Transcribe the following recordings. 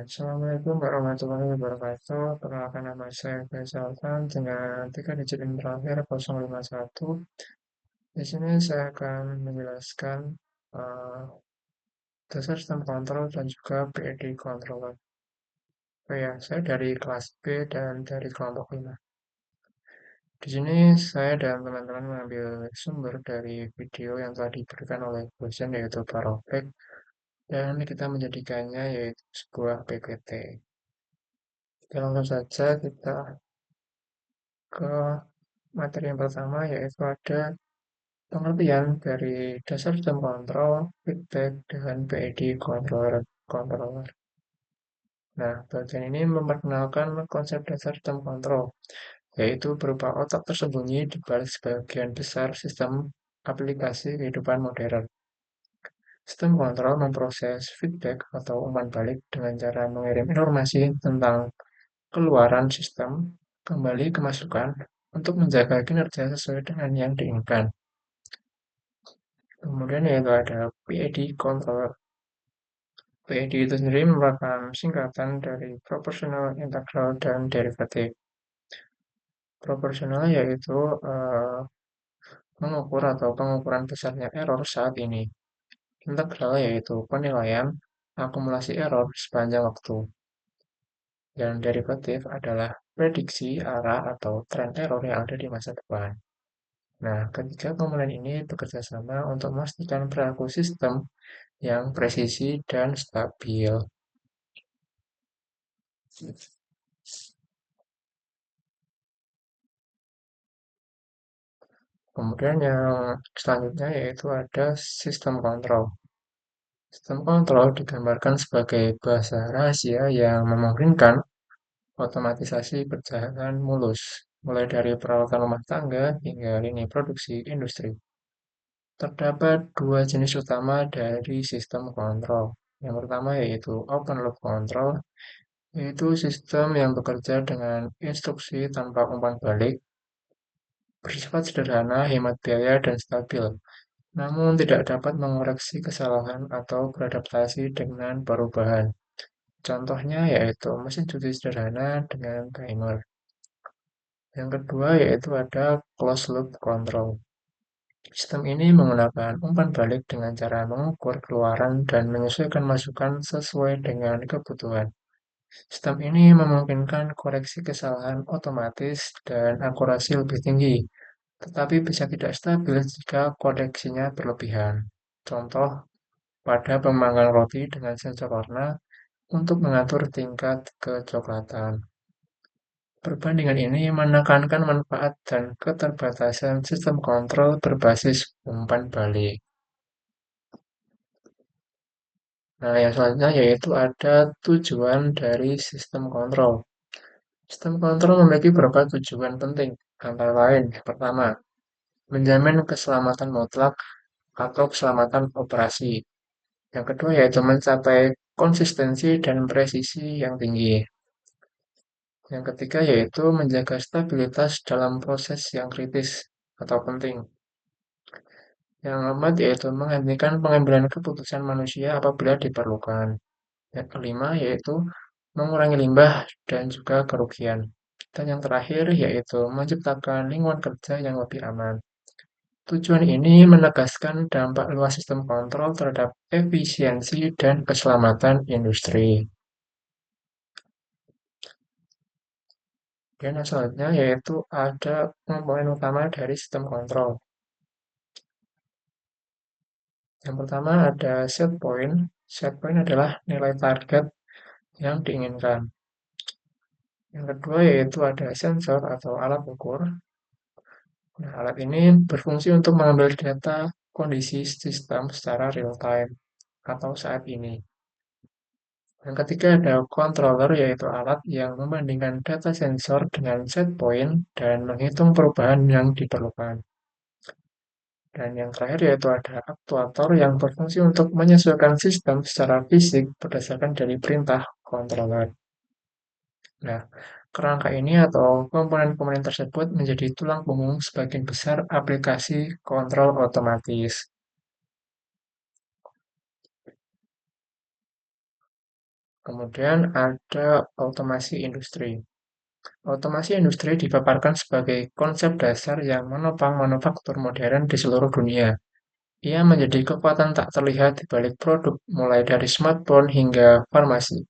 Assalamualaikum warahmatullahi wabarakatuh. Perkenalkan nama saya Faisalkan dengan 3 digit yang terakhir 051. Di sini saya akan menjelaskan eh, dasar sistem kontrol dan juga PID controller. Oh ya, saya dari kelas B dan dari kelompok 5. Di sini saya dan teman-teman mengambil sumber dari video yang telah diberikan oleh dosen yaitu Parofik dan kita menjadikannya yaitu sebuah PPT. Langsung saja kita ke materi yang pertama yaitu ada pengertian dari dasar sistem kontrol, feedback, dan PID controller. Nah, bagian ini memperkenalkan konsep dasar sistem kontrol, yaitu berupa otak tersembunyi di balik sebagian besar sistem aplikasi kehidupan modern. Sistem kontrol memproses feedback atau umpan balik dengan cara mengirim informasi tentang keluaran sistem kembali ke masukan untuk menjaga kinerja sesuai dengan yang diinginkan. Kemudian yaitu ada PID controller. PID itu sendiri merupakan singkatan dari proporsional, integral, dan derivatif. Proporsional yaitu mengukur atau pengukuran besarnya error saat ini. Integral yaitu penilaian akumulasi error sepanjang waktu. Dan derivatif adalah prediksi arah atau tren error yang ada di masa depan. Nah, ketiga komponen ini bekerja sama untuk memastikan perilaku sistem yang presisi dan stabil. Kemudian yang selanjutnya yaitu ada sistem kontrol. Sistem kontrol digambarkan sebagai bahasa rahasia yang memungkinkan otomatisasi berjalan mulus, mulai dari perawatan rumah tangga hingga lini produksi industri. Terdapat dua jenis utama dari sistem kontrol. Yang pertama yaitu open loop control, yaitu sistem yang bekerja dengan instruksi tanpa umpan balik, bersifat sederhana, hemat biaya, dan stabil, namun tidak dapat mengoreksi kesalahan atau beradaptasi dengan perubahan. Contohnya yaitu mesin cuci sederhana dengan timer. Yang kedua yaitu ada closed loop control. Sistem ini menggunakan umpan balik dengan cara mengukur keluaran dan menyesuaikan masukan sesuai dengan kebutuhan. Sistem ini memungkinkan koreksi kesalahan otomatis dan akurasi lebih tinggi, tetapi bisa tidak stabil jika koreksinya berlebihan. Contoh, pada pemanggang roti dengan sensor warna untuk mengatur tingkat kecoklatan. Perbandingan ini menekankan manfaat dan keterbatasan sistem kontrol berbasis umpan balik. Nah, yang selanjutnya yaitu ada tujuan dari sistem kontrol. Sistem kontrol memiliki beberapa tujuan penting, antara lain, pertama, menjamin keselamatan mutlak atau keselamatan operasi. Yang kedua yaitu mencapai konsistensi dan presisi yang tinggi. Yang ketiga yaitu menjaga stabilitas dalam proses yang kritis atau penting. Yang keempat yaitu menghentikan pengambilan keputusan manusia apabila diperlukan. Yang kelima yaitu mengurangi limbah dan juga kerugian. Dan yang terakhir yaitu menciptakan lingkungan kerja yang lebih aman. Tujuan ini menegaskan dampak luas sistem kontrol terhadap efisiensi dan keselamatan industri. Dan yang selanjutnya yaitu ada komponen utama dari sistem kontrol. Yang pertama ada set point. Set point adalah nilai target yang diinginkan. Yang kedua yaitu ada sensor atau alat ukur. Nah, alat ini berfungsi untuk mengambil data kondisi sistem secara real time atau saat ini. Yang ketiga ada controller yaitu alat yang membandingkan data sensor dengan set point dan menghitung perubahan yang diperlukan. Dan yang terakhir yaitu ada aktuator yang berfungsi untuk menyesuaikan sistem secara fisik berdasarkan dari perintah controller. Nah, kerangka ini atau komponen-komponen tersebut menjadi tulang punggung sebagian besar aplikasi kontrol otomatis. Kemudian ada otomasi industri. Otomasi industri dipaparkan sebagai konsep dasar yang menopang manufaktur modern di seluruh dunia. Ia menjadi kekuatan tak terlihat di balik produk, mulai dari smartphone hingga farmasi.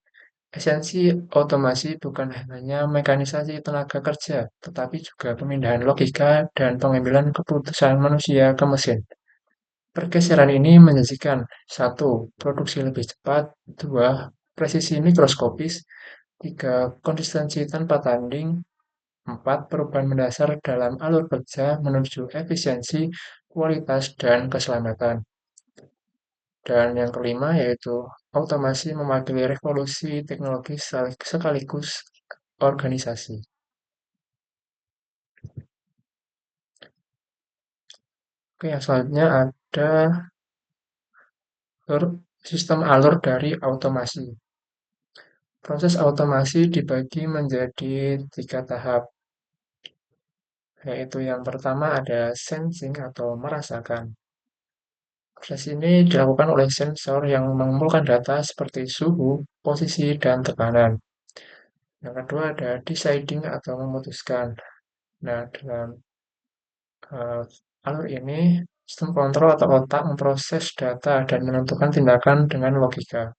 Esensi otomasi bukan hanya mekanisasi tenaga kerja, tetapi juga pemindahan logika dan pengambilan keputusan manusia ke mesin. Pergeseran ini menjanjikan: satu, produksi lebih cepat; dua, presisi mikroskopis; tiga, konsistensi tanpa tanding; empat, perubahan mendasar dalam alur kerja menuju efisiensi, kualitas, dan keselamatan. Dan yang kelima yaitu otomasi mewakili revolusi teknologi sekaligus organisasi. Oke, yang selanjutnya ada sistem alur dari otomasi. Proses otomasi dibagi menjadi 3 tahap, yaitu yang pertama ada sensing atau merasakan. Proses ini dilakukan oleh sensor yang mengumpulkan data seperti suhu, posisi, dan tekanan. Yang kedua ada deciding atau memutuskan. Nah, dalam eh, alur ini, sistem kontrol atau otak memproses data dan menentukan tindakan dengan logika.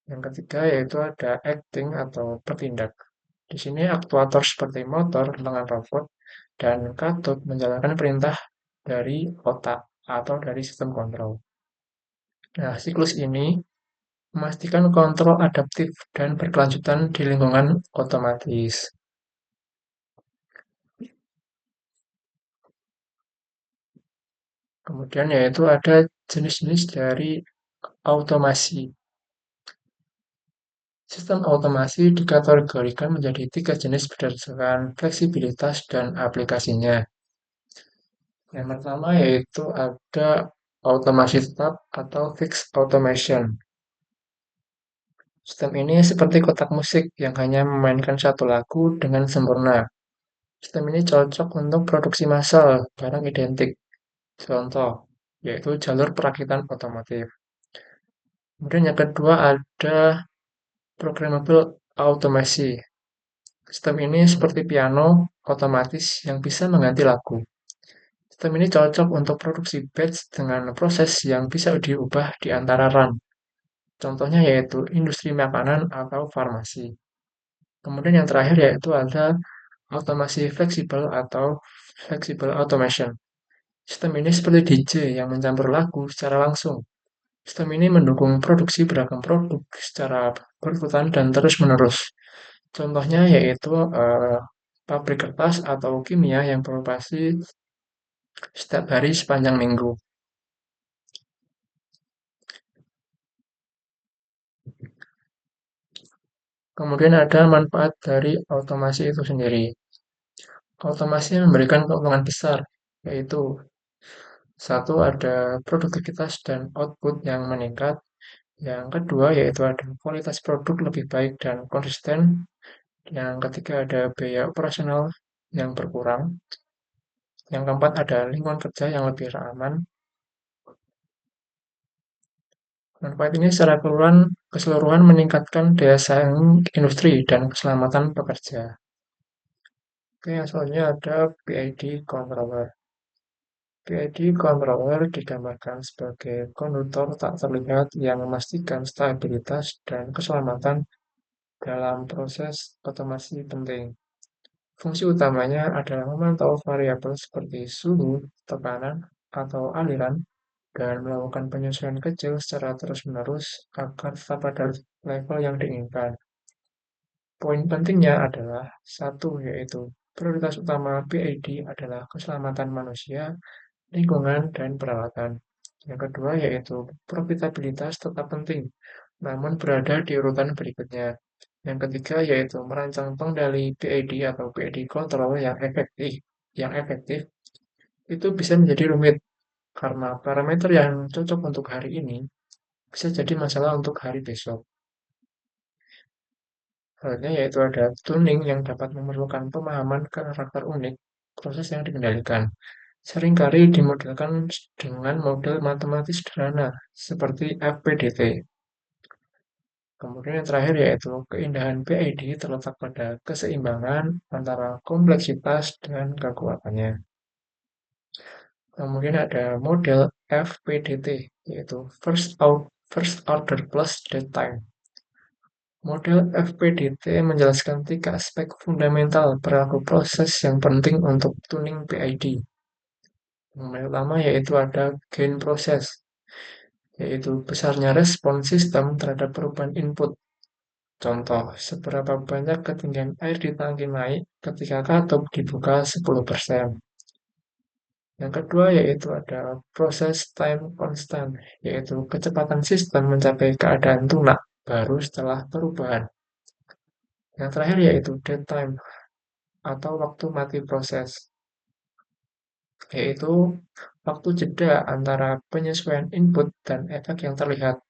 Yang ketiga yaitu ada acting atau bertindak. Di sini aktuator seperti motor, lengan robot, dan katut menjalankan perintah dari otak atau dari sistem kontrol. Nah, siklus ini memastikan kontrol adaptif dan berkelanjutan di lingkungan otomatis. Kemudian yaitu ada jenis-jenis dari otomasi. Sistem otomasi dikategorikan menjadi 3 jenis berdasarkan fleksibilitas dan aplikasinya. Yang pertama yaitu ada otomasi tetap atau fixed automation. Sistem ini seperti kotak musik yang hanya memainkan satu lagu dengan sempurna. Sistem ini cocok untuk produksi massal barang identik. Contoh, yaitu jalur perakitan otomotif. Kemudian yang kedua ada programmable automasi. Sistem ini seperti piano otomatis yang bisa mengganti lagu. Sistem ini cocok untuk produksi batch dengan proses yang bisa diubah di antara run. Contohnya yaitu industri makanan atau farmasi. Kemudian yang terakhir yaitu ada otomasi fleksibel atau flexible automation. Sistem ini seperti DJ yang mencampur lagu secara langsung. Sistem ini mendukung produksi beragam produk secara berurutan dan terus-menerus. Contohnya yaitu pabrik kertas atau kimia yang beroperasi setiap hari sepanjang minggu. Kemudian ada manfaat dari otomasi itu sendiri. Otomasi memberikan keuntungan besar, yaitu satu ada produktivitas dan output yang meningkat. Yang kedua yaitu ada kualitas produk lebih baik dan konsisten. Yang ketiga ada biaya operasional yang berkurang. Yang keempat ada lingkungan kerja yang lebih aman. Manfaat ini secara keseluruhan meningkatkan daya saing industri dan keselamatan pekerja. Oke, yang selanjutnya ada PID controller. PID controller digambarkan sebagai konduktor tak terlihat yang memastikan stabilitas dan keselamatan dalam proses otomasi penting. Fungsi utamanya adalah memantau variabel seperti suhu, tekanan, atau aliran, dan melakukan penyesuaian kecil secara terus-menerus agar tetap pada level yang diinginkan. Poin pentingnya adalah satu, yaitu prioritas utama PID adalah keselamatan manusia, lingkungan, dan peralatan. Yang kedua yaitu profitabilitas tetap penting, namun berada di urutan berikutnya. Yang ketiga yaitu merancang pengendali PID atau PID control yang efektif. Yang efektif itu bisa menjadi rumit karena parameter yang cocok untuk hari ini bisa jadi masalah untuk hari besok. Halnya yaitu ada tuning yang dapat memerlukan pemahaman karakter unik proses yang dikendalikan. Seringkali dimodelkan dengan model matematis sederhana seperti FPDT. Kemudian yang terakhir yaitu keindahan PID terletak pada keseimbangan antara kompleksitas dan kekuatannya. Kemudian ada model FPDT, yaitu First Order Plus Dead Time. Model FPDT menjelaskan tiga aspek fundamental perilaku proses yang penting untuk tuning PID. Yang pertama yaitu ada gain proses, yaitu besarnya respon sistem terhadap perubahan input. Contoh, seberapa banyak ketinggian air di tangki naik ketika katup dibuka 10%. Yang kedua yaitu ada proses time constant, yaitu kecepatan sistem mencapai keadaan tunak baru setelah perubahan. Yang terakhir yaitu dead time atau waktu mati proses, yaitu waktu jeda antara penyesuaian input dan efek yang terlihat.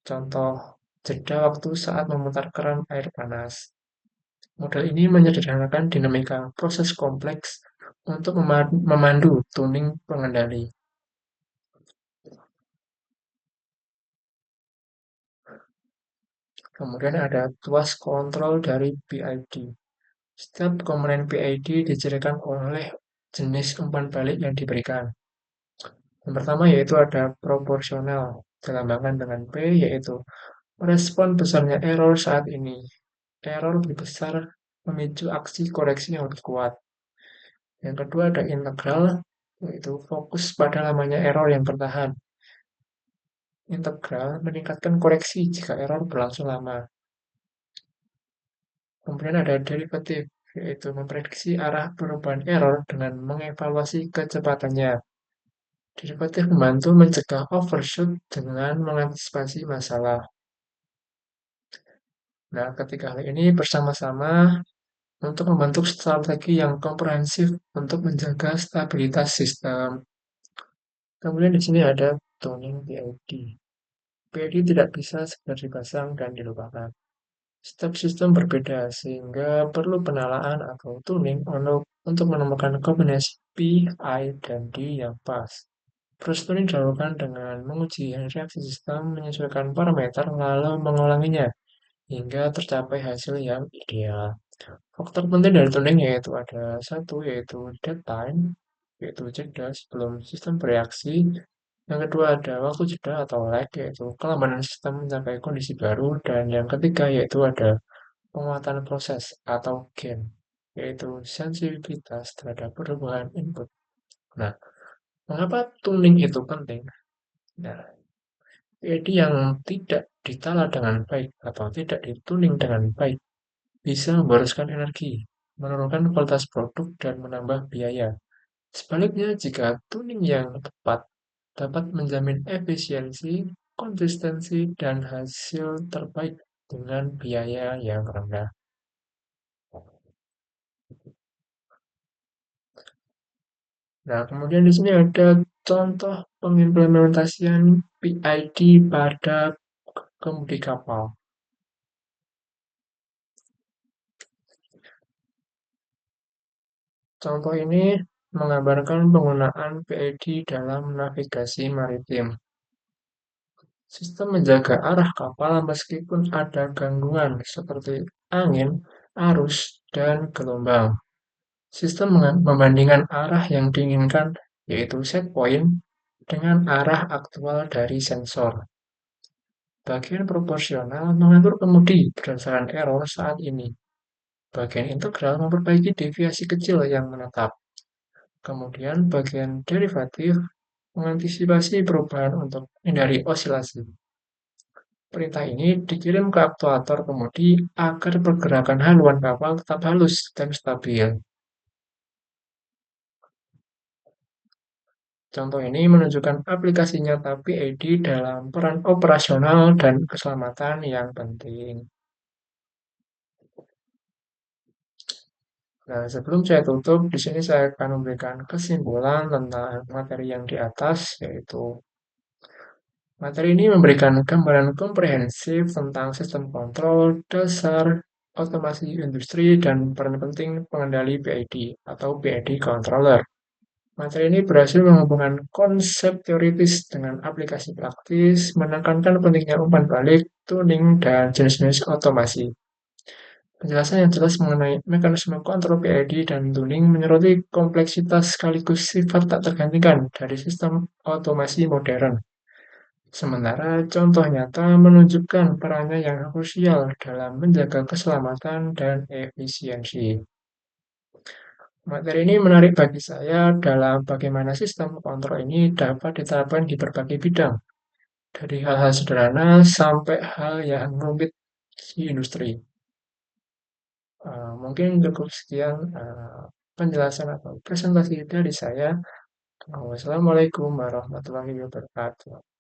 Contoh, jeda waktu saat memutar keran air panas. Model ini menyederhanakan dinamika proses kompleks untuk memandu tuning pengendali. Kemudian ada tuas kontrol dari PID. Setiap komponen PID dicirikan oleh jenis umpan balik yang diberikan. Yang pertama yaitu ada proporsional, dilambangkan dengan P, yaitu respon besarnya error saat ini. Error lebih besar memicu aksi koreksi yang lebih kuat. Yang kedua ada integral, yaitu fokus pada lamanya error yang bertahan. Integral meningkatkan koreksi jika error berlangsung lama. Kemudian ada derivatif, yaitu memprediksi arah perubahan error dengan mengevaluasi kecepatannya. Derivatif membantu mencegah overshoot dengan mengantisipasi masalah. Nah, ketiga hal ini bersama-sama untuk membentuk strategi yang komprehensif untuk menjaga stabilitas sistem. Kemudian di sini ada tuning PID. PID tidak bisa sekedar dipasang dan dilupakan. Setiap sistem berbeda, sehingga perlu penalaan atau tuning untuk menemukan kombinasi P, I, dan D yang pas. Proses tuning dilakukan dengan menguji reaksi sistem, menyesuaikan parameter, lalu mengulanginya hingga tercapai hasil yang ideal. Faktor penting dari tuning yaitu ada satu, yaitu dead time, yaitu jeda sebelum sistem bereaksi. Yang kedua ada waktu jeda atau lag, yaitu kelambanan sistem mencapai kondisi baru. Dan yang ketiga yaitu ada penguatan proses atau gain, yaitu sensitivitas terhadap perubahan input. Nah, mengapa tuning itu penting? Nah, PID yang tidak ditala dengan baik atau tidak dituning dengan baik bisa memboroskan energi, menurunkan kualitas produk, dan menambah biaya. Sebaliknya, jika tuning yang tepat dapat menjamin efisiensi, konsistensi, dan hasil terbaik dengan biaya yang rendah. Nah, kemudian di sini ada contoh pengimplementasian PID pada kemudi kapal. Contoh ini menggambarkan penggunaan PID dalam navigasi maritim. Sistem menjaga arah kapal meskipun ada gangguan seperti angin, arus, dan gelombang. Sistem membandingkan arah yang diinginkan, yaitu set point, dengan arah aktual dari sensor. Bagian proporsional mengatur kemudi berdasarkan error saat ini. Bagian integral memperbaiki deviasi kecil yang menetap. Kemudian bagian derivatif mengantisipasi perubahan untuk menghindari osilasi. Perintah ini dikirim ke aktuator kemudi agar pergerakan haluan kapal tetap halus dan stabil. Contoh ini menunjukkan aplikasi nyata PID dalam peran operasional dan keselamatan yang penting. Nah, sebelum saya tutup, di sini saya akan memberikan kesimpulan tentang materi yang di atas, yaitu materi ini memberikan gambaran komprehensif tentang sistem kontrol, dasar, otomasi industri, dan peran penting pengendali PID atau PID controller. Materi ini berhasil menghubungkan konsep teoritis dengan aplikasi praktis, menekankan pentingnya umpan balik, tuning, dan jenis-jenis otomasi. Penjelasan yang jelas mengenai mekanisme kontrol PID dan tuning menyoroti kompleksitas sekaligus sifat tak tergantikan dari sistem otomasi modern. Sementara contoh nyata menunjukkan perannya yang krusial dalam menjaga keselamatan dan efisiensi. Materi ini menarik bagi saya dalam bagaimana sistem kontrol ini dapat diterapkan di berbagai bidang, dari hal-hal sederhana sampai hal yang rumit di industri. Mungkin cukup sekian penjelasan atau presentasi dari saya. Wassalamualaikum warahmatullahi wabarakatuh.